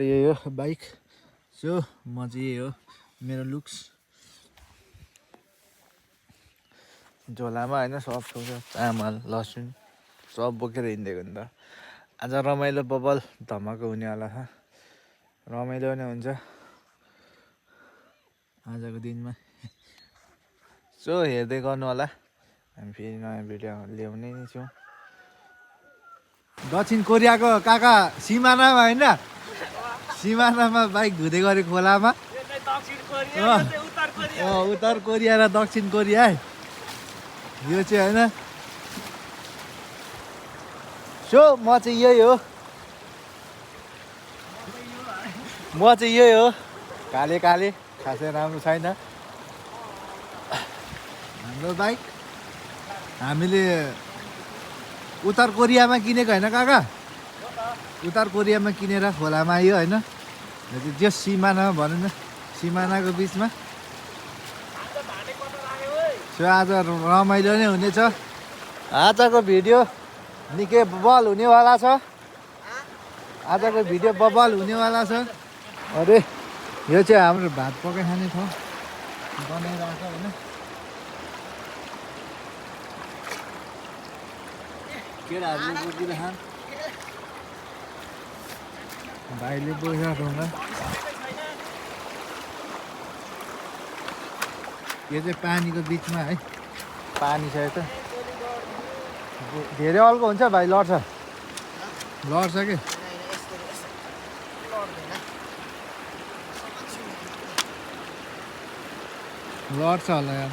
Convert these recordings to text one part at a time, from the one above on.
यही हो bike so म चाहिँ यही हो मेरो लुक्स झोलामा होइन सब छ चामल लसुन सब बोकेर हिँडेको नि त आज रमाइलो बबल धमाको हुनेवाला छ रमाइलो नै हुन्छ आजको दिनमा सो हेर्दै गर्नु होला हामी फेरि नयाँ भिडियो ल्याउने नै छौँ दक्षिण कोरियाको काका सिमानामा होइन सिमानामा बाइक धुँदै गरे खोलामा उत्तर कोरिया र दक्षिण कोरिया यो चाहिँ होइन सो म चाहिँ यही हो काले काले खासै राम्रो छैन हाम्रो बाइक हामीले उत्तर कोरियामा किनेको होइन काका उत्तर कोरियामा किनेर खोलामा आयो होइन त्यो सिमानामा भनौँ न सिमानाको बिचमा सो आज रमाइलो नै हुनेछ आजको भिडियो निकै बबल हुनेवाला छ आजको भिडियो बबल हुनेवाला छ अरे यो चाहिँ हाम्रो भात पकाइ खाने ठाउँ बनाइरहेको होइन केटाहरूले बोकिरह भाइले बोकिरहेको ठाउँमा यो चाहिँ पानीको बिचमा है पानी छ यता धेरै अल्को हुन्छ भाइ लड्छ के लड्छ होला यार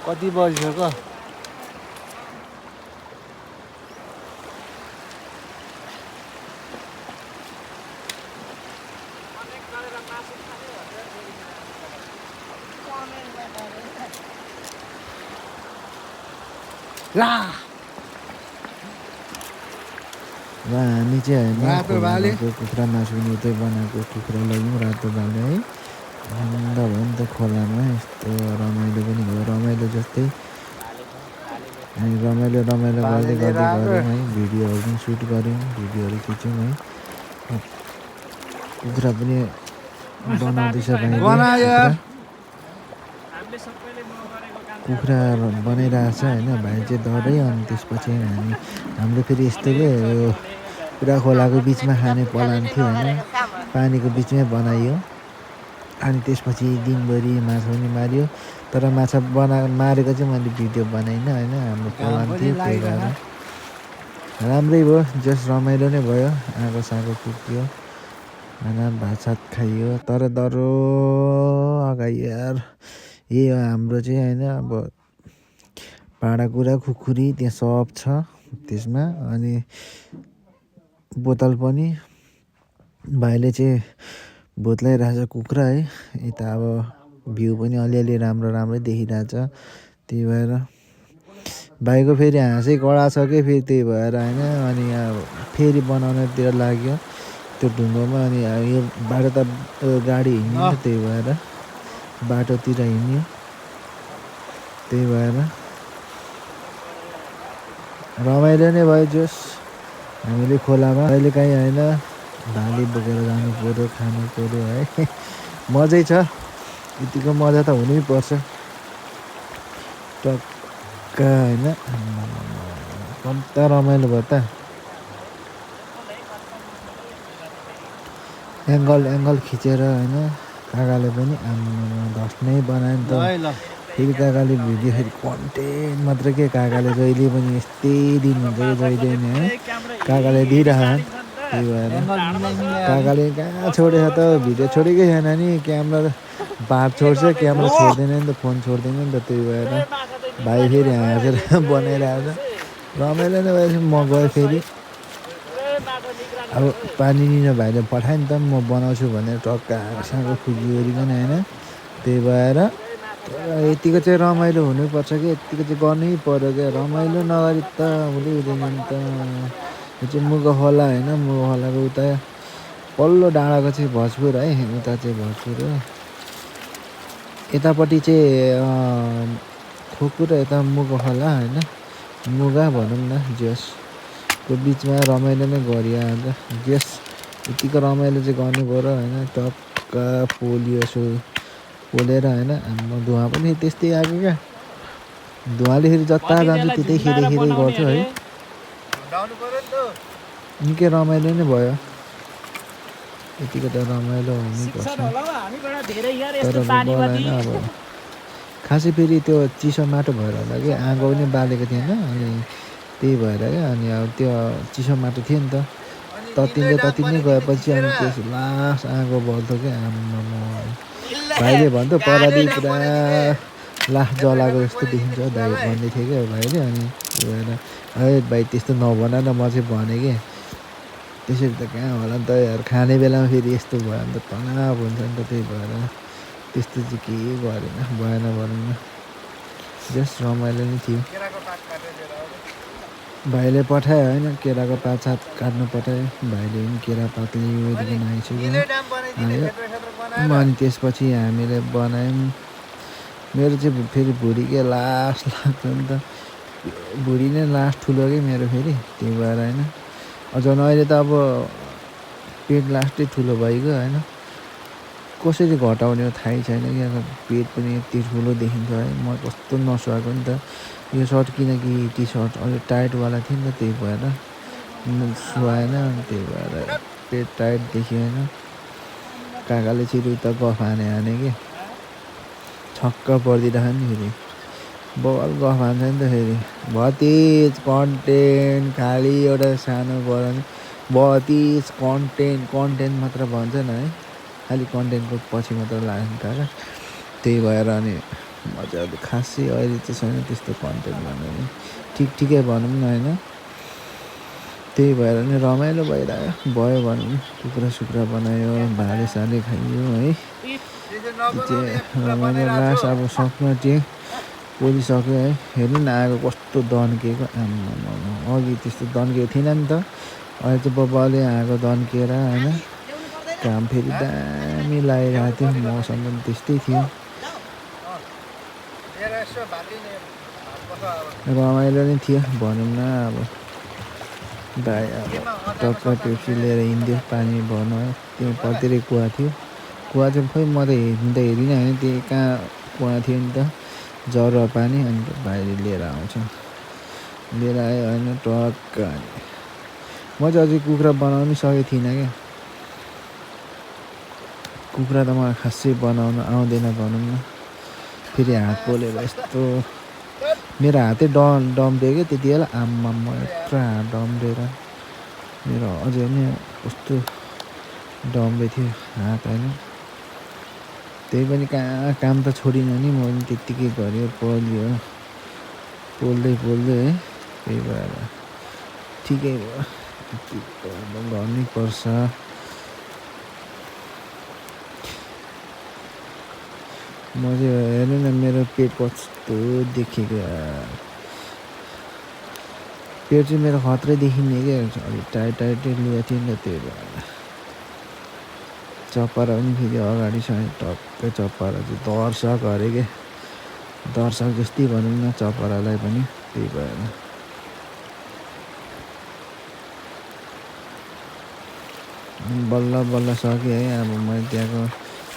कति बजिसक्यो हामी चाहिँ होइन कुखुरा मासु उतै बनाएको कुखुरा लग्यौँ रातो भाले है आनन्द भयो नि त खोलामा यस्तो रमाइलो पनि भयो रमाइलो जस्तै हामी रमाइलो गर्दै गऱ्यौँ है भिडियोहरू पनि सुट गऱ्यौँ भिडियोहरू खिच्यौँ है कुखुरा पनि बनाउँदैछ कुखुरा बनाइरहेको छ होइन भाइ चाहिँ डरै अनि त्यसपछि हाम्रो फेरि यस्तो के यो पुरा खोलाको बिचमा खाने प्लान थियो होइन पानीको बिचमै बनाइयो अनि त्यसपछि दिनभरि माछा पनि मारियो तर माछा मारेको चाहिँ मैले भिडियो बनाइनँ होइन हाम्रो प्लान थियो त्यही भएर राम्रै भयो जस रमाइलो नै भयो आगो सागो पुग्यो होइन भात सात खाइयो तर डह्रो अगाडि यार यही हो हाम्रो चाहिँ होइन अब भाँडाकुँडा खुकुरी त्यहाँ सब छ त्यसमा अनि बोतल पनि भाइले चाहिँ भोत्लाइरहेछ कुखुरा है यता अब भ्यू पनि अलिअलि राम्रै देखिरहेछ त्यही भएर भाइको फेरि हाँसै कडा छ कि फेरि त्यही भएर होइन अनि यहाँ फेरि बनाउनतिर लाग्यो त्यो ढुङ्गोमा अनि यो बाटो त गाडी हिँड्यो त्यही भएर बाटोतिर हिँड्यो त्यही भएर रमाइलो नै भयो जोस् हामीले खोलामा अहिले काहीँ होइन भाले बोकेर जानु पऱ्यो खानु पऱ्यो है मजै छ यतिको मजा त हुनै पर्छ टक्क होइन कम्ता रमाइलो भयो त एङ्गल खिचेर होइन काकाले पनि धस्नै बनायो नि त फेरि काकाले भिडियो फेरि कन्टेन्ट मात्र के काकाले जहिले पनि यस्तै दिनुहुन्छ कि जहिले नै है काकाले दिइरह त्यही भएर काकाले कहाँ छोडेछ त भिडियो छोडेकै छैन नि क्यामेरा भात छोड्छ क्यामेरा छोड्दैन नि त फोन छोड्दैन नि त त्यही भएर भाइ फेरि हाँसेर बनाइरहेको छ रमाइलो नै भएपछि म गएँ फेरि अब पानी लिन भाइले पठायो नि त म बनाउँछु भनेर टक्क हाँगसाको खुजिओरिकन होइन त्यही भएर यतिको चाहिँ रमाइलो हुनुपर्छ कि यतिको चाहिँ गर्नै पऱ्यो क्या रमाइलो नगरी त हुँदैन नि त यो चाहिँ मुगो खोला होइन मुगो खोलाको उता पल्लो डाँडाको चाहिँ भोजपुर है उता चाहिँ भोजपुर हो यतापट्टि चाहिँ खोकु र यता मुगो खोला होइन मुगा भनौँ न जस को बिचमा रमाइलो नै गरियो अन्त जस यतिको रमाइलो चाहिँ गर्नु पऱ्यो होइन टक्क पोलियो यसो पोलेर होइन हाम्रो धुवा पनि त्यस्तै आएको क्या धुवाले फेरि जता जान्छ त्यतै खेदै गर्छु है निकै रमाइलो नै भयो यतिको त रमाइलो हुनुपर्छ तर बोलाएन अब खासै फेरि त्यो चिसो माटो भएर होला कि आगो पनि बालेको थिएन अनि त्यही भएर क्या अनि अब त्यो चिसो माटो थियो नि त ततिँदै गएपछि अनि त्यस लास्ट आगो बल्थ्यो क्या आम्मामा भाइले भन्थ्यो पराली पुरा लास्ट जलाएको जस्तो देखिन्छ दाइ भन्दै थियो क्या भाइले अनि त्यो भएर है भाइ त्यस्तो नभन न म चाहिँ भनेँ कि त्यसरी त कहाँ होला नि त यार खाने बेलामा फेरि यस्तो भयो भने त तनाव हुन्छ नि त त्यही भएर त्यस्तो चाहिँ केही गरेन भएन भनौँ न जस्ट रमाइलो नै थियो भाइले पठायो होइन केराको पात सात काट्नु पठायो भाइले पनि केरा पात लिइकन आइसक्यो आयो अनि त्यसपछि हामीले बनायौँ मेरो चाहिँ फेरि भुँडी के लास्ट लाग्छ नि त भुँडी नै लास्ट ठुलो कि मेरो फेरि त्यही भएर होइन झन् अहिले त अब पेट लास्टै ठुलो भइगयो होइन कसरी घटाउने हो थाहै छैन कि अब पेट पनि यति ठुलो देखिन्छ है म कस्तो नसुहाएको नि त यो सर्ट किनकि टी सर्ट अलिक टाइटवाला थियो नि त त्यही भएर सुहाएन अनि त्यही भएर पेट टाइट देखियो होइन काकाले छिटो त गफ हाने कि छक्क परिदिरहेको नि फेरि बल गफ हान्छ नि त फेरि भतिज कन्टेन्ट खालि एउटा सानो बनाउने भतिज कन्टेन्ट मात्र भन्छन् है खालि कन्टेन्टको पछि मात्र लाग्छ काका त्यही भएर अनि मजाले खासै अहिले चाहिँ छैन त्यस्तो कन्टेन्ट भन्नु ठिकै भनौँ न होइन त्यही भएर नि रमाइलो भइरहेको भयो भनौँ कुखुरा सुक्रा बनायो भाले साले खाइयो है रमाइलो लास्ट अब सक्नु चाहिँ पोलिसक्यो है हेर्नु न आगो कस्तो दन्किएको आम्मामा अघि त्यस्तो दन्किएको थिएन नि त अहिले चाहिँ बबाले आगो दन्किएर होइन घाम फेरि दामी लागिरहेको थियो मौसम पनि त्यस्तै थियो रमाइलो नै थियो भनौँ न अब भाइ अब टक्क पेप्सी लिएर हिँड्यो पानी भर्नु है त्यो पतिरै कुवा थियो कुवा चाहिँ खोइ म त हेरिनँ होइन त्यो कहाँ कुवा थियो नि त जरुवा पानी अनि भाइले लिएर आउँछ लिएर आयो होइन टक्क म चाहिँ अझै कुखुरा बनाउनै सकेको थिइनँ क्या कुखुरा त मलाई खासै बनाउनु आउँदैन भनौँ न फेरि हात पोलेर यस्तो मेरो हातै डम्रियो क्या त्यति बेला आम्मामा यत्रो हात डम्रेर मेरो अझै नै कस्तो डम्रे थियो हात होइन त्यही पनि कहाँ काम त छोडिनँ नि म पनि त्यत्तिकै गऱ्यो पोल्यो पोल्दै है त्यही भएर ठिकै भयो गर्नै पर्छ म चाहिँ हेर्नु न मेरो पेट कस्तो देखेको पेट चाहिँ मेरो खत्रै देखिने क्या अलिक टाइटै लिएको थियो नि त त्यही भएर चप्परा पनि फेरि अगाडि छ टक्कै चप्परा चाहिँ दर्शक अरे के दर्शक जस्तै भनौँ न चप्परालाई पनि त्यही भएर बल्ल सकेँ है अब मैले त्यहाँको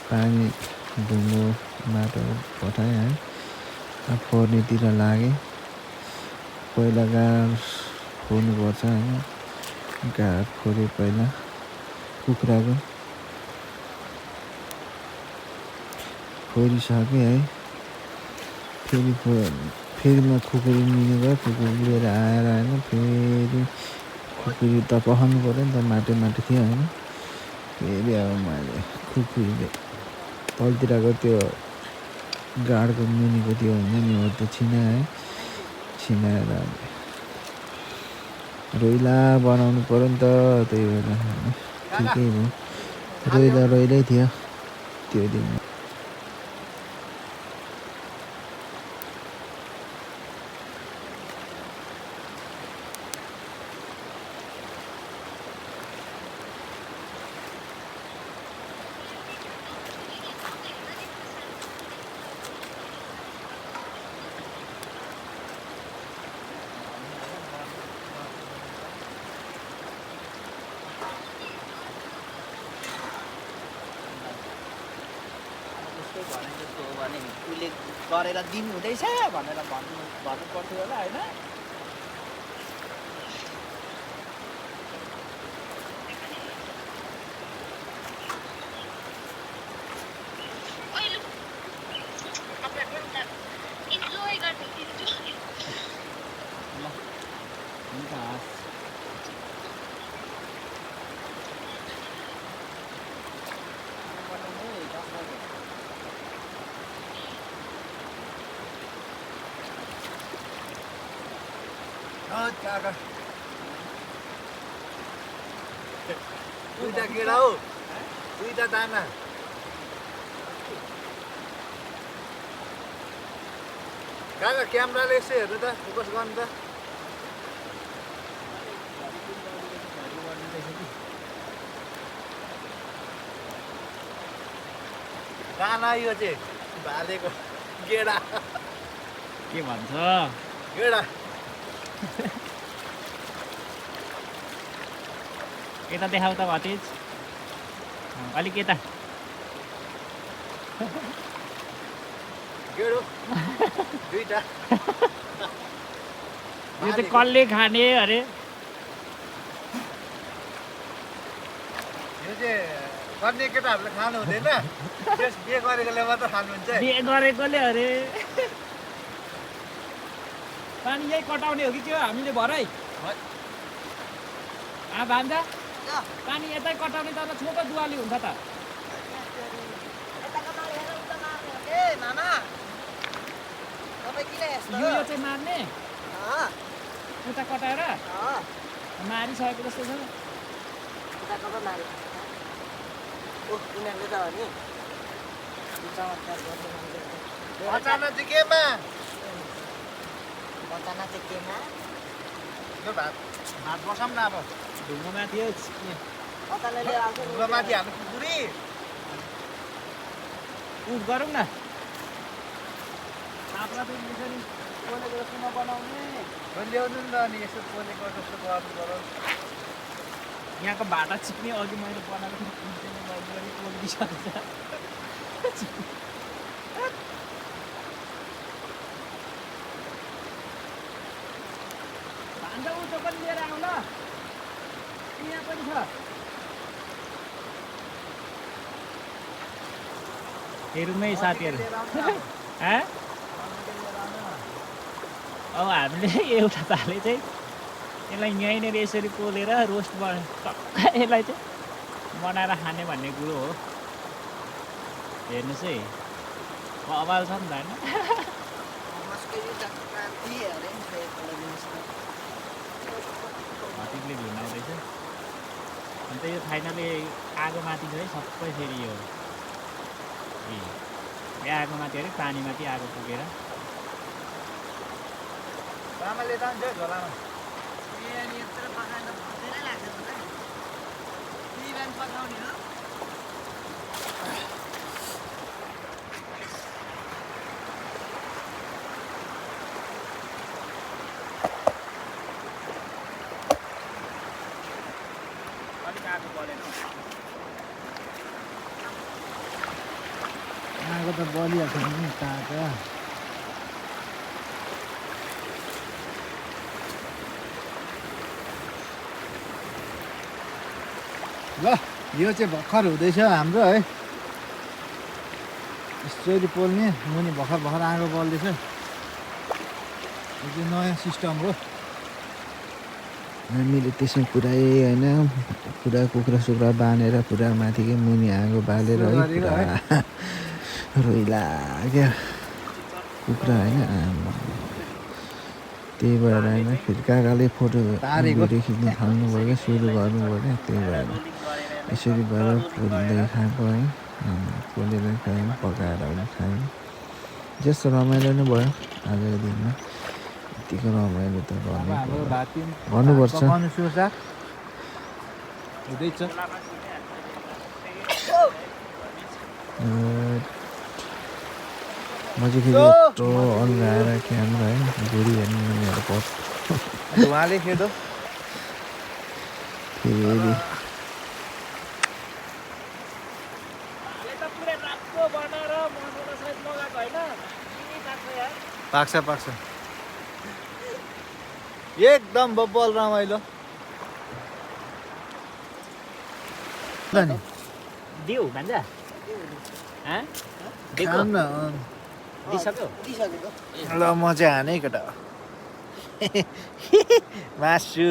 पानी ढुङ्गो माटो पठाएँ है अब फोर्नेतिर लागेँ पहिला गाड फोर्नुपर्छ होइन गाड फोरेँ पहिला कुखुराको फोरिसकेँ है फेरि म खुकुरी लिनु गयो खुकुरी लिएर आएर होइन फेरि खुकुरी त पखाउनु पऱ्यो नि त माटो थियो होइन फेरि अब मैले खुकुरीले तलतिरको त्यो गाडको मुनिको त्यो हुन्छ नि हो त्यो छिनाएर रोइला बनाउनु पऱ्यो नि त त्यही भएर ठिकै भयो रोइलै थियो त्यो दिन जस्तो हो भने उसले गरेर दिनु हुँदैछ भनेर भन्नु पर्थ्यो होला होइन काका दुईटा केटा हो दुईटा दाना काका क्यामेराले यसो हेर्नु त फोकस गर्नु त दाना यो चाहिँ भालेको गेडा के भन्छ गेडा यता देखाउ त भतिज अलिक यता गेडो दुईटा यो चाहिँ कसले खाने अरे यो चाहिँ गर्ने केटाहरूले खानु हुँदैन त्यस बिहे गरेकोले मात्र खानुहुन्छ बिहे गरेकोले अरे पानी यही कटाउने हो कि त्यो हामीले भरै भान्जा पानी यतै कटाउने तर छोटो दुवाली हुन्छ त यो चाहिँ मार्ने उता कटाएर मारिसकेको जस्तो छ अचानक चाहिँ केमा यो भात बसाउँ न अब ढुङ्गा माथि ढुङ्गा माथि हाल्नु पुरी उठ गरौँ न आफ्ना त मिसरी पोलेको जस्तो नबनाउने ल्याउनु नि त अनि यसो पोलेको जस्तो गर्नु पऱ्यो यहाँको भाटा चिप्ने अघि मैले बनाएको थिएँ पोलिदिइसकेको छ भान्जा उल्टो पनि लिएर आउँ ल यहाँ पनि छ हेरौँ साथीहरू अब हामीले एउटा ताले चाहिँ यसलाई यहीँनिर यसरी पोलेर रोस्ट यसलाई चाहिँ बनाएर खाने भन्ने कुरो हो हेर्नुहोस् है अभाव छ नि त होइन हतिकले घिर्नाउँदैछ अन्त यो फाइनली आगो माथि छ है सबै फेरि यो आगो माथि अरे पानीमाथि आगो पुगेर आमाले जान्छ झोलामा आगो त बलिहाल्छ नि ताका ल यो चाहिँ भर्खर हुँदैछ हाम्रो है यसरी पोल्ने मुनि भर्खर भर्खर आगो बल्दैछ यो चाहिँ नयाँ सिस्टम हो हामीले त्यसमा पुरै होइन पुरा कुखुरा सुखुरा बाँधेर पुरा माथिकै मुनि आगो बालेर है पुरा रोइला क्या कुखुरा होइन त्यही भएर होइन फेरि काकाले फोटो भिडियो खिच्नु थाल्नुभयो क्या सुरु गर्नुभयो क्या त्यही भएर यसरी भएर पोल्दै खाएको है पोलेर खायौँ पकाएर पनि खायौँ जस्तो रमाइलो नै भयो आजको दिनमा यतिको रमाइलो त गर्नुपर्छ म चाहिँ फेरि यत्रो अल्गाएर क्यामेरा है बुढी हेर्नु उनीहरू पर्छ उहाँले खेदो फेरि पाक्छ एकदम बब्बल रमाइलो ल नि दिउ भान्जा हाँ दिएको खाऊँ न दिइसक्यो ल म चाहिँ हाने केटा मासु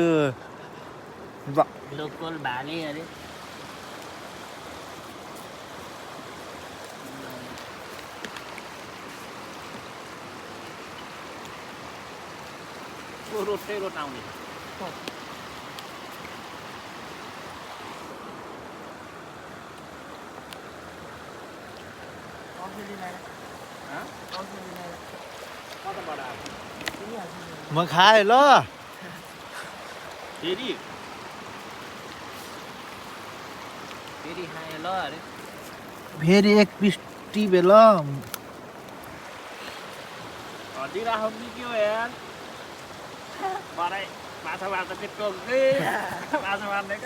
लोकल भाले अरे रोटै रोट आउने म खाएँ ल फेरि खाएँ ल अरे फेरि एक पिस टिपे ल हड्डी राखौँ कि के हो यार मलाई माछा मार्दा पेट्रोल माछा मार्ने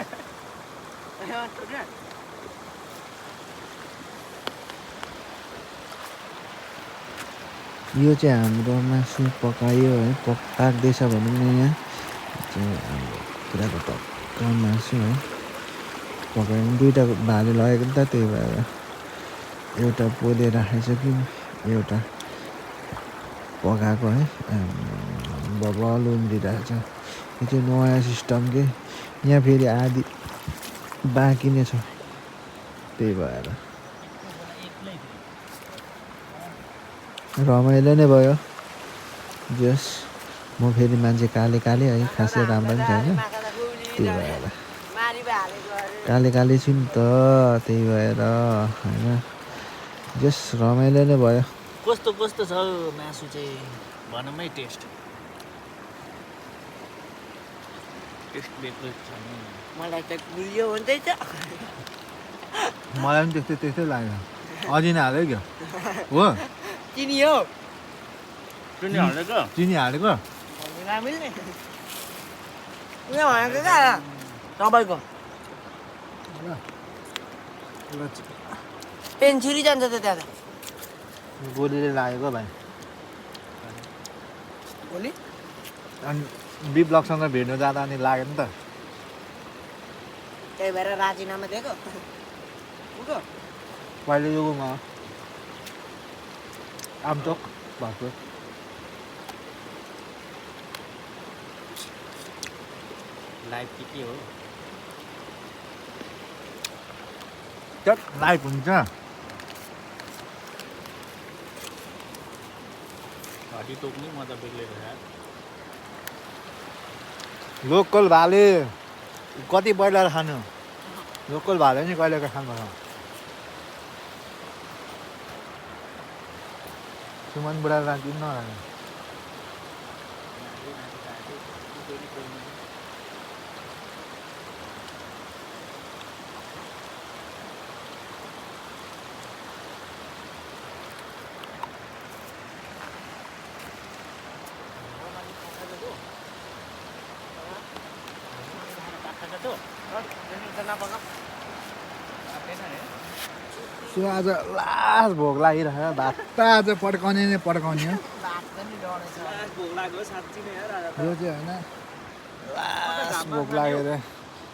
यो चाहिँ हाम्रो मासु पकायो है पाक्दैछ भनौँ न यहाँ चाहिँ हाम्रो कुराको टक्क मासु है पकायो दुईवटा भाले लगेको नि त त्यही भएर एउटा पोले राखिसक्यौँ एउटा पकाएको है बबल उम्रिरहेको छ यो चाहिँ नयाँ सिस्टम के यहाँ फेरि आधी बाँकी नै छ त्यही भएर रमाइलो नै भयो जस म फेरि मान्छे काले है खासै राम्रो पनि छैन त्यही भएर काले छु नि त त्यही भएर होइन जस रमाइलो नै भयो कस्तो छ मासु चाहिँ भनौँ है टेस्ट बेग्लै छ मलाई त गुलियो हुँदैछ मलाई पनि त्यस्तै लाग्यो अझै नै हाल्यो क्या हो चिनी हो चिनी हालेको चिनी हालेको नमिल्ने यहाँ भनेको क्या तपाईँको पेन छिरी जान्छ त त्यहाँ त गोलीले लागेको भाइ गोली अनि बिप्लकसँग भेट्नु जाँदा अनि लाग्यो नि त त्यही भएर राजीनामा दिएको पहिले युगमा आमचोक भएको लाइभ के हो लाइभ हुन्छ हड्डी टोक्ने म त बेग्लै भएर लोकल भाले कति पहिला खानु लोकल भाले नि कहिलेको खानुपर्छ सुमन बुढा राखिदिनु न सो आज लास्ट भोग लागिरहेको भात त आज पड्काउने नै पड्काउने हो यो चाहिँ होइन लास्ट भोग लागेर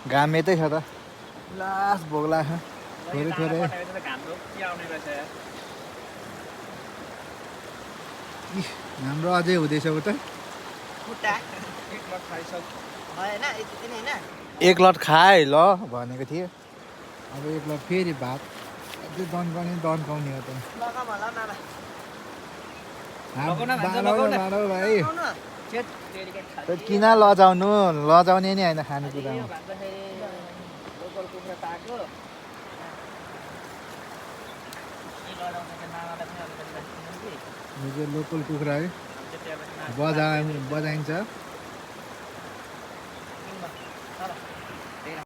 घाम यतै छ त लास्ट भोग लाग्यो थोरै हाम्रो अझै हुँदैछ उता एक लट खाए ल भनेको थिएँ अब एक लट फेरि भात अझै दन्काउने हो त भाइ किन लजाउने नि होइन खानेकुरामा यो चाहिँ लोकल कुखुरा है बजाइन्छ